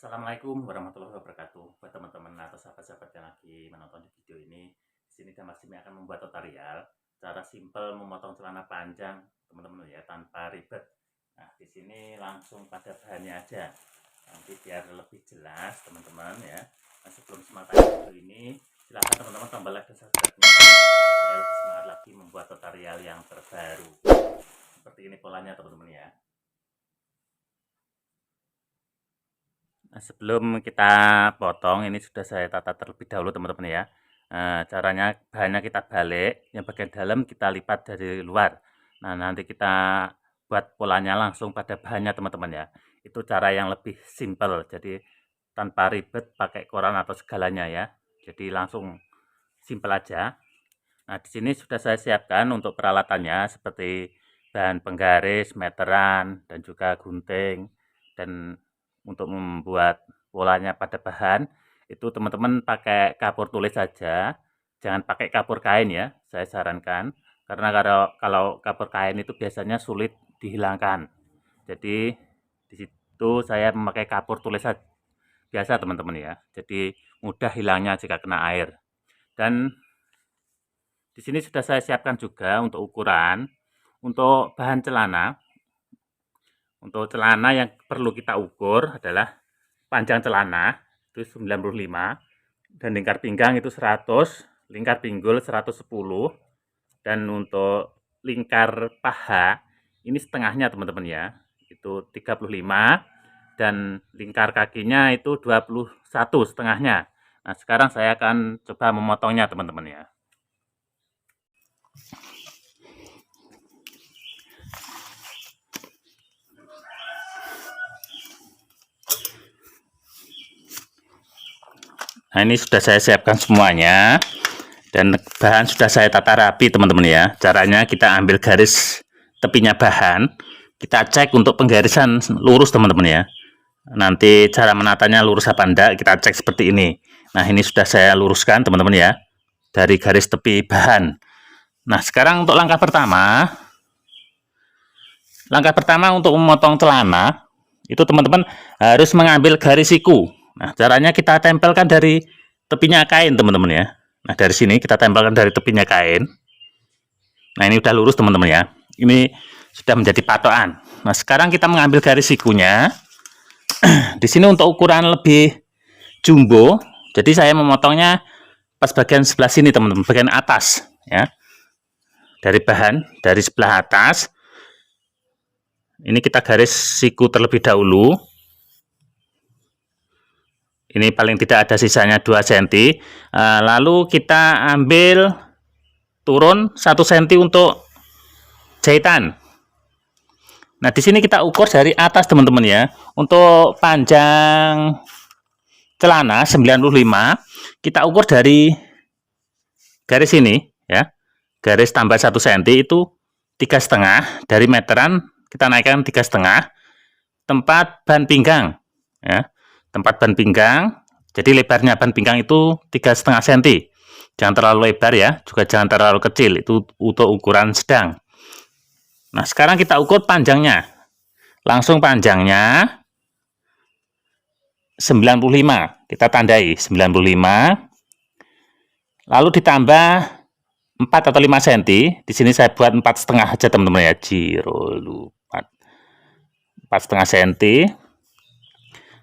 Assalamualaikum warahmatullahi wabarakatuh. Buat teman-teman atau sahabat-sahabat yang lagi menonton di video ini, di sini Damar Simi akan membuat tutorial cara simple memotong celana panjang, teman-teman ya, tanpa ribet. Nah, di sini langsung pada bahannya aja. Nanti biar lebih jelas, teman-teman ya. Nah, sebelum semangat video ini, silahkan teman-teman tombol like dan subscribe-nya supaya lebih semangat lagi membuat tutorial yang terbaru. Seperti ini polanya, teman-teman ya. Nah, sebelum kita potong, ini sudah saya tata terlebih dahulu teman-teman ya. Caranya bahannya kita balik, yang bagian dalam kita lipat dari luar. Nah, nanti kita buat polanya langsung pada bahannya teman-teman ya. Itu cara yang lebih simpel, jadi tanpa ribet pakai koran atau segalanya ya. Jadi langsung simpel aja. Nah, di sini sudah saya siapkan untuk peralatannya seperti bahan penggaris, meteran, dan juga gunting. Dan untuk membuat polanya pada bahan itu teman-teman pakai kapur tulis saja, jangan pakai kapur kain ya, saya sarankan, karena kalau kapur kain itu biasanya sulit dihilangkan. Jadi di situ saya memakai kapur tulis biasa teman-teman ya, jadi mudah hilangnya jika kena air. Dan di sini sudah saya siapkan juga untuk ukuran untuk bahan celana. Untuk celana yang perlu kita ukur adalah panjang celana itu 95 dan lingkar pinggang itu 100, lingkar pinggul 110, dan untuk lingkar paha ini setengahnya teman-teman ya, itu 35, dan lingkar kakinya itu 21 setengahnya. Nah, sekarang saya akan coba memotongnya teman-teman ya. Nah, ini sudah saya siapkan semuanya dan bahan sudah saya tata rapi teman-teman ya. Caranya kita ambil garis tepinya bahan, kita cek untuk penggarisan lurus teman-teman ya. Nanti cara menatanya lurus apa enggak kita cek seperti ini. Nah, ini sudah saya luruskan teman-teman ya, dari garis tepi bahan. Nah, sekarang untuk langkah pertama untuk memotong celana itu teman-teman harus mengambil garis siku. Nah, caranya kita tempelkan dari tepinya kain teman-teman ya. Nah, dari sini kita tempelkan dari tepinya kain. Nah, ini udah lurus teman-teman ya. Ini sudah menjadi patokan. Nah, sekarang kita mengambil garis sikunya. Di sini untuk ukuran lebih jumbo, jadi saya memotongnya pas bagian sebelah sini teman-teman, bagian atas ya. Dari bahan, dari sebelah atas. Ini kita garis siku terlebih dahulu. Ini paling tidak ada sisanya 2 cm. Lalu kita ambil turun 1 cm untuk jahitan. Nah, di sini kita ukur dari atas teman-teman ya. Untuk panjang celana 95, kita ukur dari garis ini ya. Garis tambah 1 cm itu 3,5, dari meteran kita naikkan 3,5. Tempat ban pinggang ya. Tempat ban pinggang, jadi lebarnya ban pinggang itu 3,5 cm. Jangan terlalu lebar ya, juga jangan terlalu kecil, itu untuk ukuran sedang. Nah, sekarang kita ukur panjangnya. Langsung panjangnya 95, kita tandai 95. Lalu ditambah 4 atau 5 cm. Di sini saya buat 4,5 aja teman-teman ya. 4,5 cm.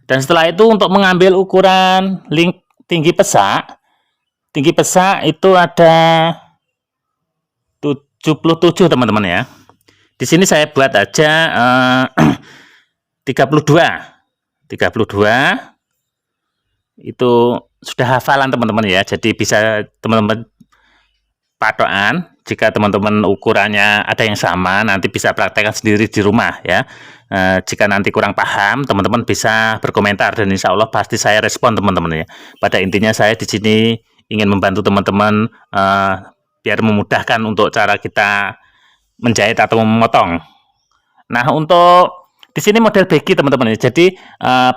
Dan setelah itu untuk mengambil ukuran tinggi pesak itu ada 77 teman-teman ya. Di sini saya buat aja 32 itu sudah hafalan teman-teman ya. Jadi bisa teman-teman patokan. Jika teman-teman ukurannya ada yang sama, nanti bisa praktekkan sendiri di rumah ya. Jika nanti kurang paham, teman-teman bisa berkomentar dan insya Allah pasti saya respon teman-teman ya. Pada intinya saya di sini ingin membantu teman-teman biar memudahkan untuk cara kita menjahit atau memotong. Nah, untuk di sini model baggy teman-teman ya. Jadi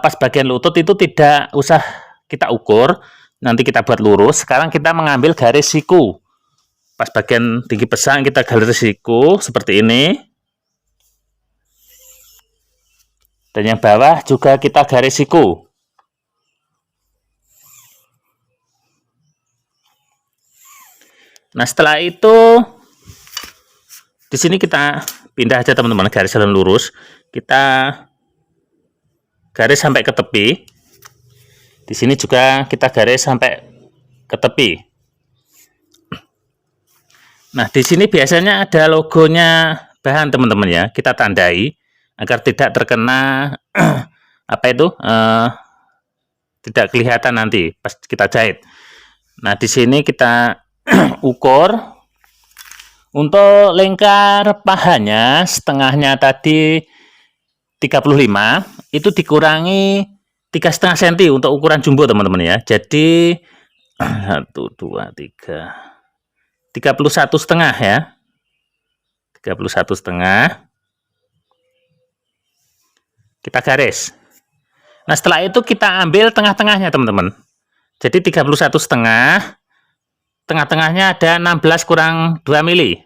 pas bagian lutut itu tidak usah kita ukur, nanti kita buat lurus. Sekarang kita mengambil garis siku. Pas bagian tinggi pesak kita garis siku seperti ini. Dan yang bawah juga kita garis siku. Nah, setelah itu di sini kita pindah aja teman-teman, garis jalan lurus. Kita garis sampai ke tepi. Di sini juga kita garis sampai ke tepi. Nah, di sini biasanya ada logonya bahan teman-teman ya. Kita tandai agar tidak terkena apa itu tidak kelihatan nanti pas kita jahit. Nah, di sini kita ukur untuk lingkar pahanya, setengahnya tadi 35, itu dikurangi 3,5 cm untuk ukuran jumbo teman-teman ya. Jadi 1, 2, 3, 31,5 ya. 31,5. Kita garis. Nah, setelah itu kita ambil tengah-tengahnya teman-teman. Jadi 31,5, tengah-tengahnya ada 16 kurang 2 mili.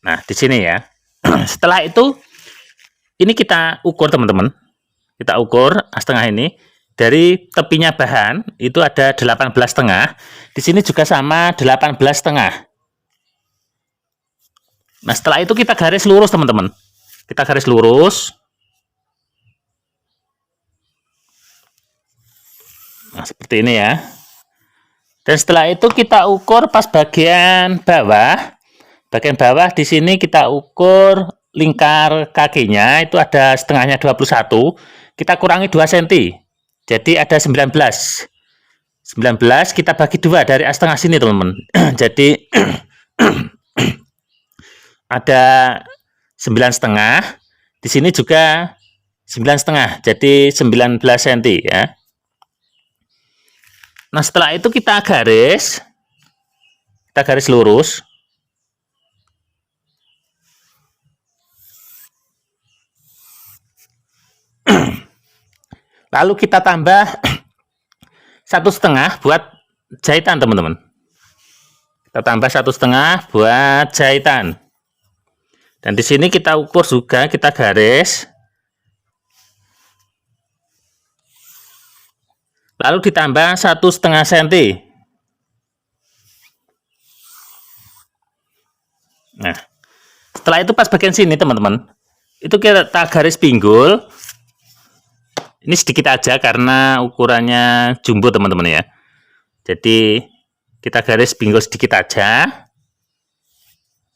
Nah, di sini ya. Setelah itu ini kita ukur teman-teman. Kita ukur setengah ini. Dari tepinya bahan itu ada 18,5. Di sini juga sama 18,5. Nah, setelah itu kita garis lurus teman-teman. Kita garis lurus. Nah, seperti ini ya. Dan setelah itu kita ukur pas bagian bawah. Bagian bawah di sini kita ukur lingkar kakinya itu ada setengahnya 21. Kita kurangi 2 cm. Jadi ada 19. 19 kita bagi 2 dari setengah sini, teman-teman. Jadi ada 9,5. Di sini juga 9,5. Jadi 19 cm ya. Nah, setelah itu kita garis lurus. Lalu kita tambah 1,5 buat jahitan teman-teman. Kita tambah 1,5 buat jahitan. Dan di sini kita ukur juga, kita garis. Lalu ditambah 1,5 cm. Nah, setelah itu pas bagian sini teman-teman, itu kita garis pinggul. Ini sedikit aja karena ukurannya jumbo teman-teman ya. Jadi kita garis pinggul sedikit aja.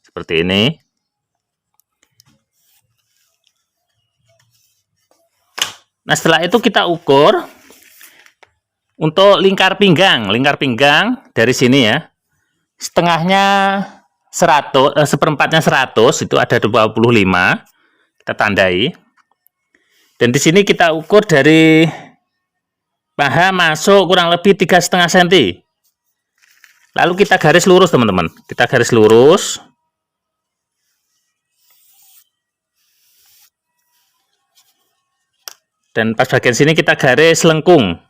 Seperti ini. Nah, setelah itu kita ukur untuk lingkar pinggang. Lingkar pinggang dari sini ya. Setengahnya 100, seperempatnya 100, itu ada 25. Kita tandai. Dan di sini kita ukur dari paha masuk kurang lebih 3,5 cm. Lalu kita garis lurus teman-teman. Kita garis lurus. Dan pas bagian sini kita garis lengkung.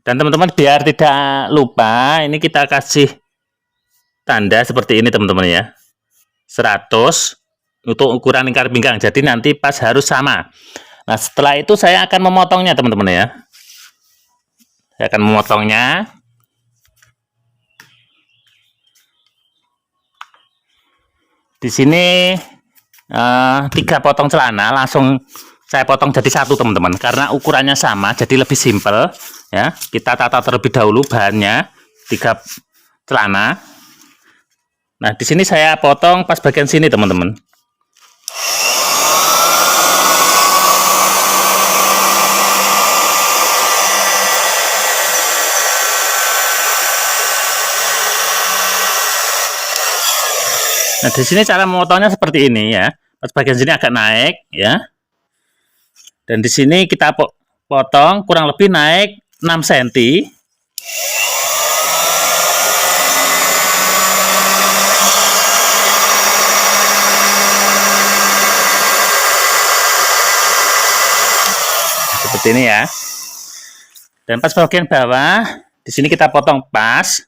Dan teman-teman biar tidak lupa, ini kita kasih tanda seperti ini teman-teman ya. 100 untuk ukuran lingkar pinggang. Jadi nanti pas harus sama. Nah, setelah itu saya akan memotongnya teman-teman ya. Saya akan memotongnya. Di sini 3 potong celana langsung saya potong jadi 1 teman-teman. Karena ukurannya sama, jadi lebih simpel ya. Kita tata terlebih dahulu bahannya 3 celana. Nah, di sini saya potong pas bagian sini teman-teman. Nah, di sini cara memotongnya seperti ini ya. Pas bagian sini agak naik ya. Dan di sini kita potong kurang lebih naik 6 cm. Seperti ini ya. Dan pas bagian bawah, di sini kita potong pas.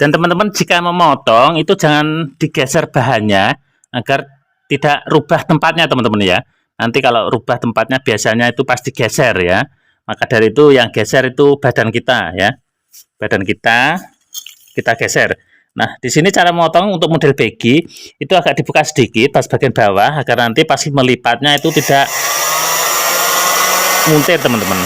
Dan teman-teman jika memotong itu jangan digeser bahannya agar tidak rubah tempatnya teman-teman ya. Nanti kalau rubah tempatnya biasanya itu pasti geser ya. Maka dari itu yang geser itu badan kita ya. Badan kita geser. Nah, di sini cara memotong untuk model baggy itu agak dibuka sedikit pas bagian bawah agar nanti pasti melipatnya itu tidak muntir teman-teman.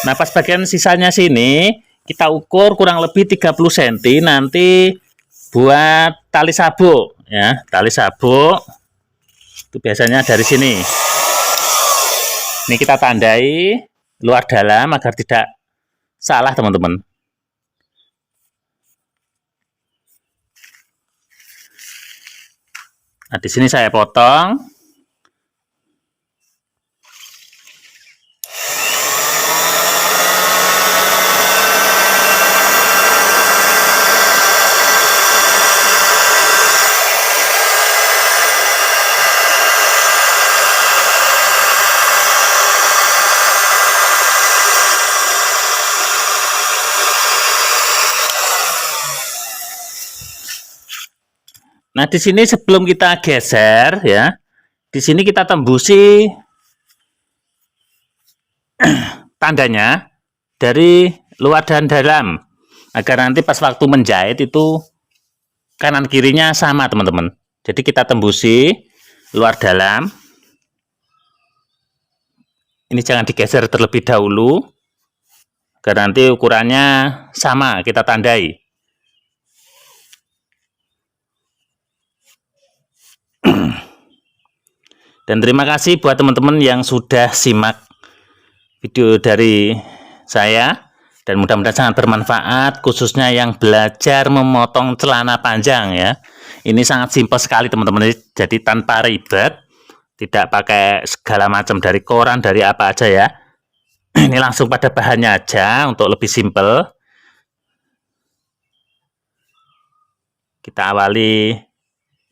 Nah, pas bagian sisanya sini kita ukur kurang lebih 30 cm nanti buat tali sabuk ya. Tali sabuk itu biasanya dari sini. Ini kita tandai luar dalam agar tidak salah teman-teman. Nah, di sini saya potong. Nah, di sini sebelum kita geser ya, di sini kita tembusi tandanya dari luar dan dalam agar nanti pas waktu menjahit itu kanan kirinya sama teman-teman. Jadi kita tembusi luar dalam. Ini jangan digeser terlebih dahulu agar nanti ukurannya sama kita tandai. Dan terima kasih buat teman-teman yang sudah simak video dari saya dan mudah-mudahan sangat bermanfaat khususnya yang belajar memotong celana panjang ya. Ini sangat simpel sekali teman-teman, jadi tanpa ribet, tidak pakai segala macam dari koran, dari apa aja ya. Ini langsung pada bahannya aja untuk lebih simpel. Kita awali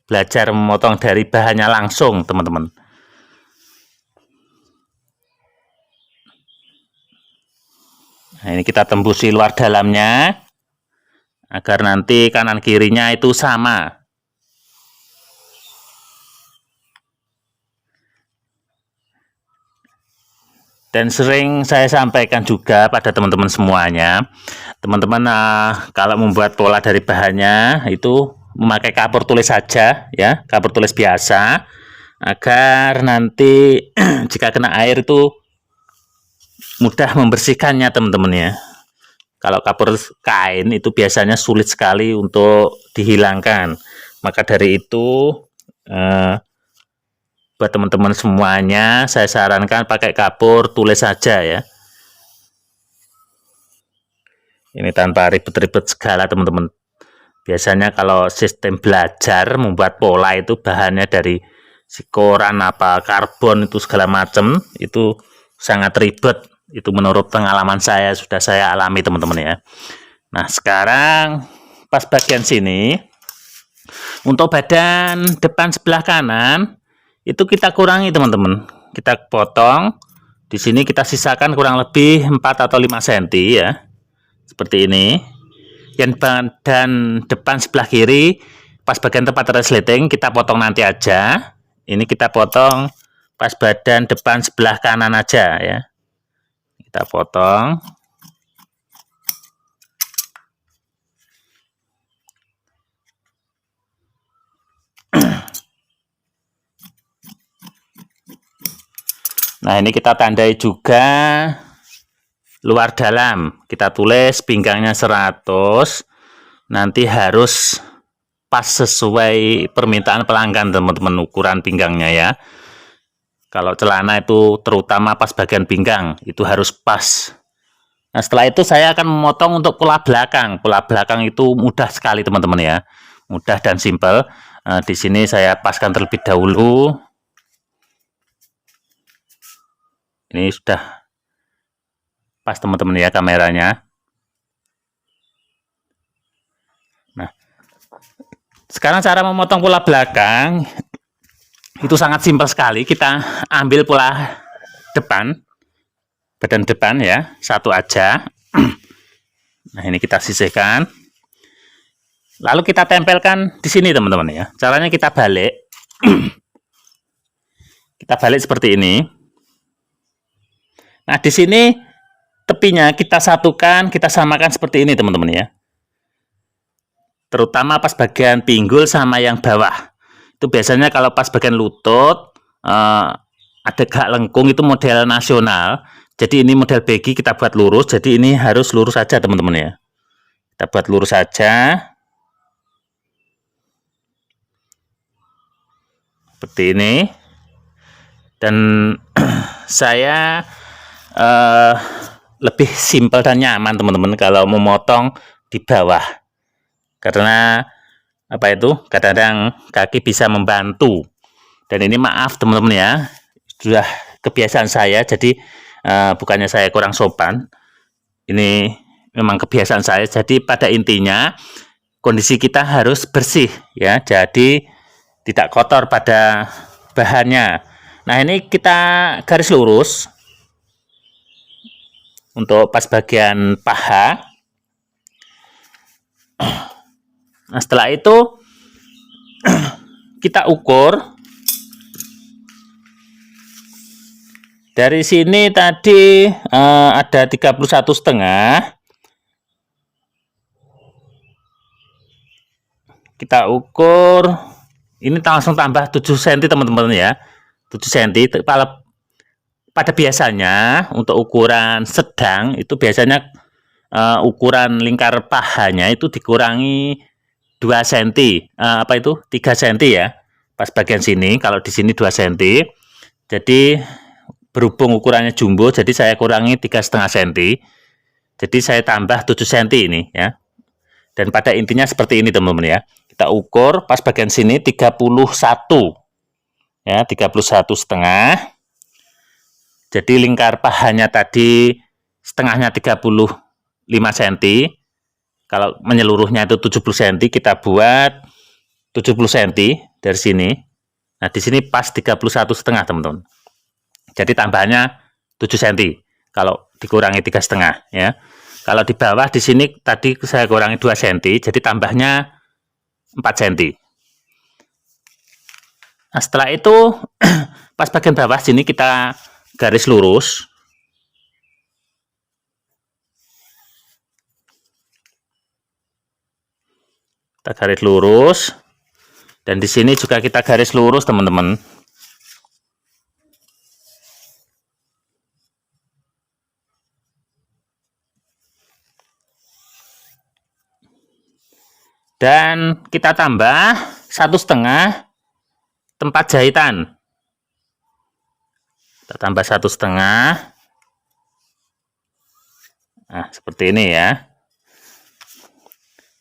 belajar memotong dari bahannya langsung teman-teman. Nah, ini kita tembusi luar dalamnya agar nanti kanan kirinya itu sama. Dan sering saya sampaikan juga pada teman-teman semuanya, teman-teman kalau membuat pola dari bahannya itu memakai kapur tulis saja ya, kapur tulis biasa agar nanti jika kena air itu mudah membersihkannya teman-teman ya. Kalau kapur kain itu biasanya sulit sekali untuk dihilangkan. Maka dari itu buat teman-teman semuanya saya sarankan pakai kapur tulis saja ya. Ini tanpa ribet-ribet segala teman-teman. Biasanya kalau sistem belajar membuat pola itu bahannya dari si koran apa karbon itu segala macam itu sangat ribet. Itu menurut pengalaman saya sudah saya alami teman-teman ya. Nah, sekarang pas bagian sini untuk badan depan sebelah kanan itu kita kurangi teman-teman. Kita potong. Di sini kita sisakan kurang lebih 4 atau 5 cm ya. Seperti ini. Yang badan depan sebelah kiri pas bagian tempat resleting kita potong nanti aja. Ini kita potong pas badan depan sebelah kanan aja ya. Kita potong. Nah, ini kita tandai juga luar dalam. Kita tulis pinggangnya 100. Nanti harus pas sesuai permintaan pelanggan teman-teman ukuran pinggangnya ya. Kalau celana itu terutama pas bagian pinggang itu harus pas. Nah, setelah itu saya akan memotong untuk pola belakang. Pola belakang itu mudah sekali teman-teman ya. Mudah dan simpel. Di sini saya paskan terlebih dahulu. Ini sudah pas teman-teman ya kameranya. Nah, sekarang cara memotong pola belakang Itu sangat simpel sekali. Kita ambil pola depan, badan depan ya, satu aja. Nah, ini kita sisihkan. Lalu kita tempelkan di sini teman-teman ya. Caranya kita balik. Kita balik seperti ini. Nah, di sini tepinya kita satukan, kita samakan seperti ini teman-teman ya. Terutama pas bagian pinggul sama yang bawah. Itu biasanya kalau pas bagian lutut ada gak lengkung, itu model nasional. Jadi ini model baggy kita buat lurus. Jadi ini harus lurus saja teman-teman ya. Kita buat lurus saja. Seperti ini. Dan saya lebih simpel dan nyaman teman-teman kalau memotong di bawah. Karena apa itu? Kadang-kadang kaki bisa membantu. Dan ini maaf teman-teman ya. Sudah kebiasaan saya, jadi bukannya saya kurang sopan. Ini memang kebiasaan saya. Jadi pada intinya kondisi kita harus bersih ya. Jadi tidak kotor pada bahannya. Nah, ini kita garis lurus untuk pas bagian paha. Nah, setelah itu kita ukur. Dari sini tadi ada 31,5. Kita ukur. Ini langsung tambah 7 cm teman-teman ya. 7 cm. Pada biasanya untuk ukuran sedang itu biasanya ukuran lingkar pahanya itu dikurangi 2 cm. 3 cm ya. Pas bagian sini, kalau di sini 2 cm. Jadi berhubung ukurannya jumbo, jadi saya kurangi 3,5 cm. Jadi saya tambah 7 cm ini ya. Dan pada intinya seperti ini teman-teman ya. Kita ukur pas bagian sini 31. Ya, 31,5. Jadi lingkar pahanya tadi setengahnya 35 cm. Kalau menyeluruhnya itu 70 cm, kita buat 70 cm dari sini. Nah, di sini pas 31,5 teman-teman. Jadi tambahnya 7 cm kalau dikurangi 3,5 ya. Kalau di bawah di sini tadi saya kurangi 2 cm, jadi tambahnya 4 cm. Nah, setelah itu pas bagian bawah sini kita garis lurus. Kita garis lurus. Dan di sini juga kita garis lurus teman-teman. Dan kita tambah 1,5 tempat jahitan. Kita tambah 1,5. Nah, seperti ini ya.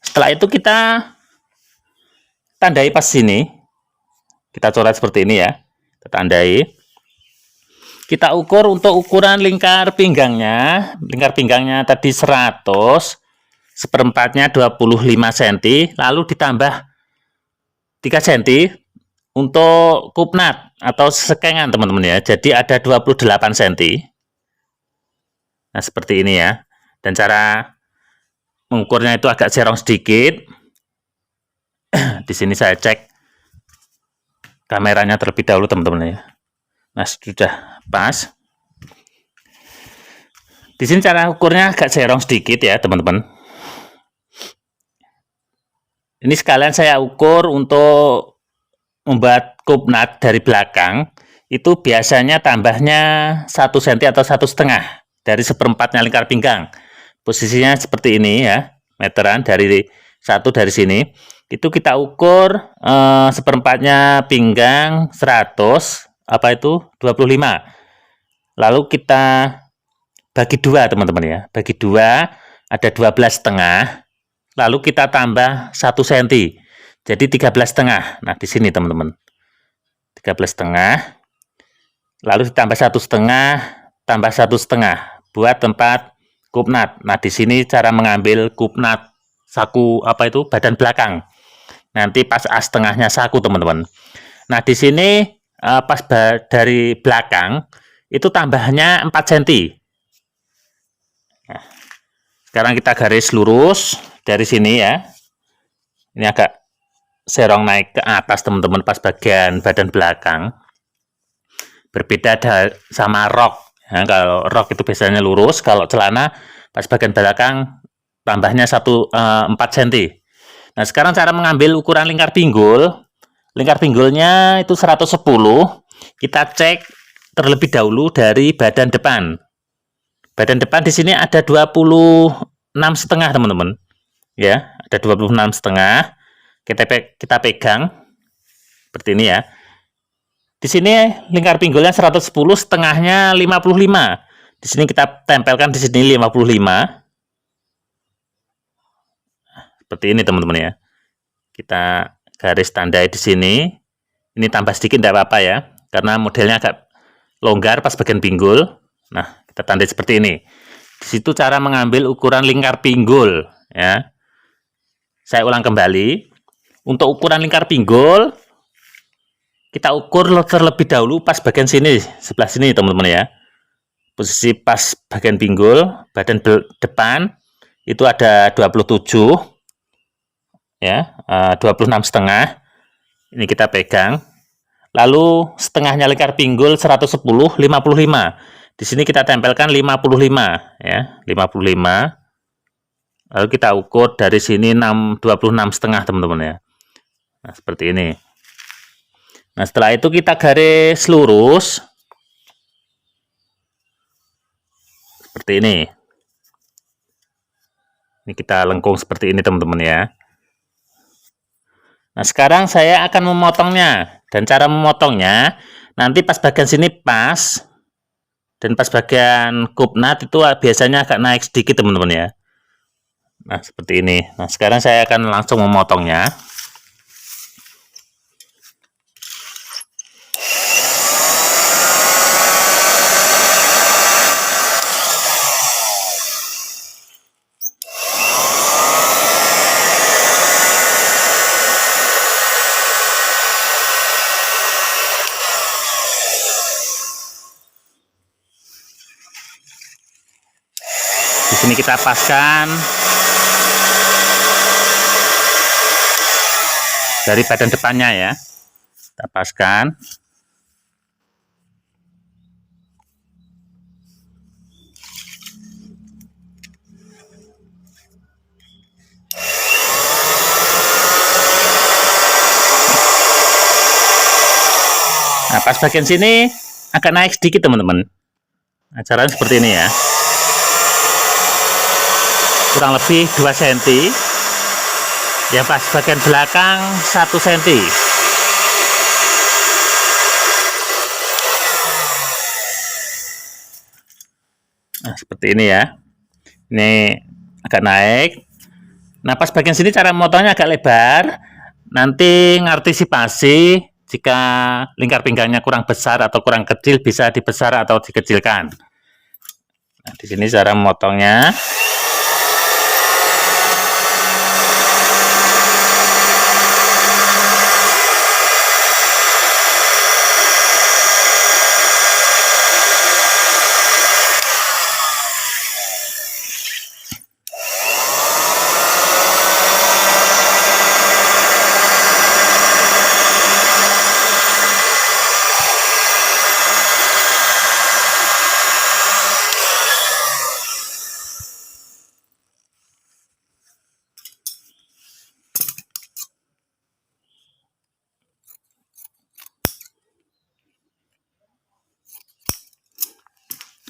Setelah itu kita tandai pas sini. Kita coret seperti ini ya. Kita tandai. Kita ukur untuk ukuran lingkar pinggangnya. Lingkar pinggangnya tadi 100. Seperempatnya 25 cm, lalu ditambah 3 cm untuk kupnat atau sekengan teman-teman ya. Jadi ada 28 cm. Nah, seperti ini ya. Dan cara mengukurnya itu agak serong sedikit. Di sini saya cek kameranya terlebih dahulu teman-teman ya. Nah, sudah pas. Di sini cara ukurnya agak serong sedikit ya teman-teman. Ini sekalian saya ukur untuk membuat kupnat dari belakang. Itu biasanya tambahnya 1 cm atau 1,5 dari seperempatnya lingkar pinggang. Posisinya seperti ini ya, meteran dari sini. Itu kita ukur seperempatnya pinggang 100, 25. Lalu kita bagi 2 teman-teman ya. Bagi 2 ada 12,5. Lalu kita tambah 1 cm. Jadi 13,5. Nah, di sini teman-teman. 13,5. Lalu ditambah 1,5, tambah 1,5 buat tempat kupnat. Nah, di sini cara mengambil kupnat saku badan belakang. Nanti pas as tengahnya saku, teman-teman. Nah, di sini dari belakang itu tambahnya 4 cm. Nah, sekarang kita garis lurus dari sini ya. Ini agak serong naik ke atas teman-teman pas bagian badan belakang. Berbeda sama rok. Ya, kalau rok itu biasanya lurus, kalau celana pas bagian belakang tambahnya 4 cm. Nah, sekarang cara mengambil ukuran lingkar pinggul. Lingkar pinggulnya itu 110. Kita cek terlebih dahulu dari badan depan. Badan depan di sini ada 26,5 teman-teman. Ya, ada 26,5. Kita pegang seperti ini ya. Di sini lingkar pinggulnya 110, setengahnya 55. Di sini kita tempelkan di sini 55. Seperti ini teman-teman ya. Kita garis tandai di sini. Ini tambah sedikit tidak apa-apa ya, karena modelnya agak longgar pas bagian pinggul. Nah, kita tandai seperti ini. Di situ cara mengambil ukuran lingkar pinggul ya. Saya ulang kembali. Untuk ukuran lingkar pinggul kita ukur terlebih dahulu pas bagian sini, sebelah sini teman-teman ya. Posisi pas bagian pinggul, badan depan itu ada 27 ya, 26,5. Ini kita pegang. Lalu setengahnya lingkar pinggul 110, 55. Di sini kita tempelkan 55 ya, 55. Lalu kita ukur dari sini 26,5 teman-teman ya. Nah, seperti ini. Nah, setelah itu kita garis lurus seperti ini. Ini kita lengkung seperti ini teman-teman ya. Nah, sekarang saya akan memotongnya. Dan cara memotongnya nanti pas bagian sini pas, dan pas bagian kupnat itu biasanya agak naik sedikit teman-teman ya. Nah, seperti ini. Nah, sekarang saya akan langsung memotongnya. Di sini kita paskan dari badan depannya ya. Kita paskan. Nah, pas bagian sini agak naik sedikit teman-teman. Nah, caranya seperti ini ya. Kurang lebih 2 cm. Ya, pas bagian belakang 1 cm. Nah, seperti ini ya. Ini agak naik. Nah, pas bagian sini cara memotongnya agak lebar. Nanti ngantisipasi jika lingkar pinggangnya kurang besar atau kurang kecil, bisa dibesar atau dikecilkan. Nah, di sini cara memotongnya.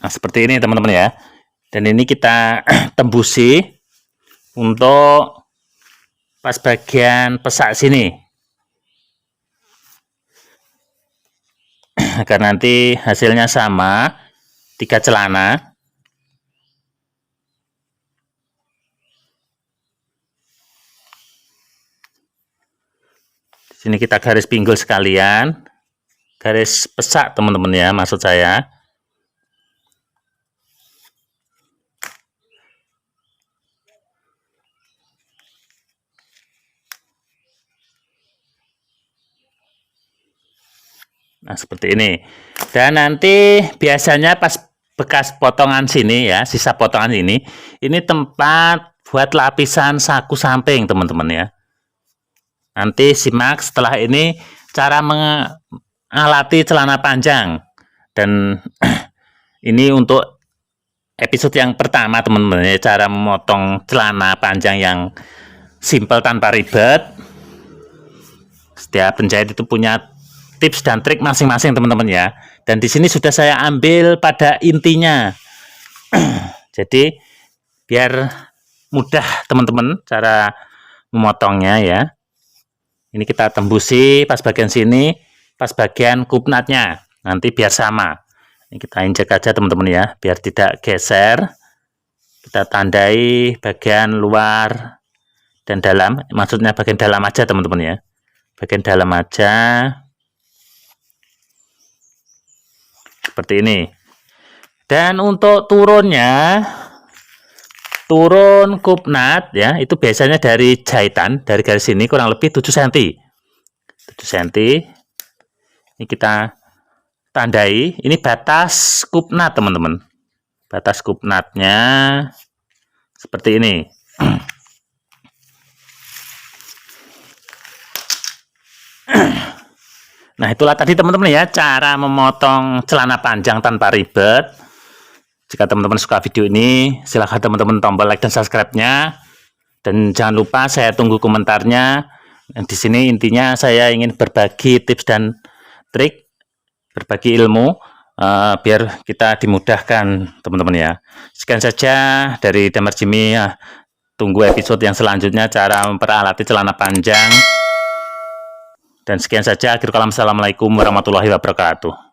Nah, seperti ini teman-teman ya. Dan ini kita tembusi untuk pas bagian pesak sini. Agar nanti hasilnya sama, 3 celana. Di sini kita garis pinggul sekalian. Garis pesak teman-teman ya, maksud saya. Nah, seperti ini. Dan nanti biasanya pas bekas potongan sini ya, sisa potongan ini tempat buat lapisan saku samping, teman-teman ya. Nanti simak setelah ini cara mengalati celana panjang. Dan ini untuk episode yang pertama, teman-teman ya, cara memotong celana panjang yang simple tanpa ribet. Setiap penjahit itu punya tips dan trik masing-masing, teman-teman ya. Dan di sini sudah saya ambil pada intinya. Jadi biar mudah, teman-teman, cara memotongnya ya. Ini kita tembusi pas bagian sini, pas bagian kupnatnya. Nanti biar sama. Ini kita injek aja, teman-teman ya, biar tidak geser. Kita tandai bagian luar dan dalam, maksudnya bagian dalam aja, teman-teman ya. Bagian dalam aja. Seperti ini. Dan untuk turunnya, turun kupnat ya, itu biasanya dari jahitan, dari garis ini kurang lebih 7 cm. 7 cm. Ini kita tandai, ini batas kupnat, teman-teman. Batas kupnatnya seperti ini. Nah, itulah tadi, teman-teman ya, cara memotong celana panjang tanpa ribet. Jika teman-teman suka video ini, silahkan teman-teman tombol like dan subscribe-nya. Dan jangan lupa saya tunggu komentarnya. Di sini intinya saya ingin berbagi tips dan trik, berbagi ilmu, biar kita dimudahkan, teman-teman ya. Sekian saja dari Damar Jimmy. Tunggu episode yang selanjutnya, cara memperalati celana panjang. Dan sekian saja, akhir kalam, assalamualaikum warahmatullahi wabarakatuh.